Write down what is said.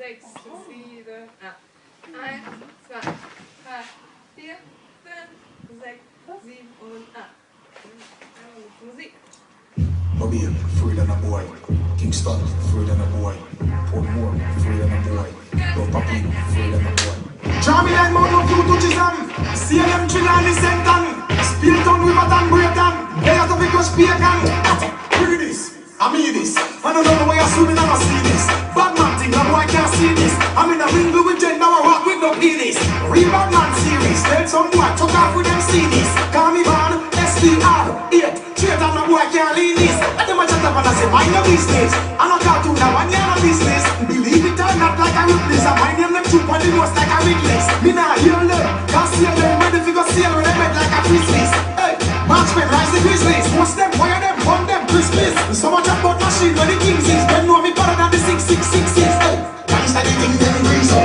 6, 7, 8. 1, 2, 3, 4, 5, 6, 7 und 8. Musik. Bobby, free than a boy. Kingston, free than a boy. Portmore, free than a boy. Don't Papi, free than a boy. Jamie and Mount of Blue touches them. CLM Chilan is sent on. Spearton, Riverton, Breton. They have to pick us Spearton. Hear this, I mean this. I don't know the way I swim in and I see this. Bad man thing, the boy can't see this. I'm in a ring with Jen, now I rock with no penis. Real bad man series. Tell some boy, took off with them CDs. Call me man, SDR, 8. Straight on the boy can't leave this. And them a chat up and I say, mind your business. I don't talk to now, one year of business. Believe it or not, like a witness. I mind them too, on the nose like a witness. Me nah hear them, can't see them. Ready to go sail with them head like a Christmas. Hey, marksmen, rise the Grizzlies. Most them, wire them, burn them, Christmas. So much about machine where the kings is. Them know me better than the 666. Hey, gangsta the thing them increase.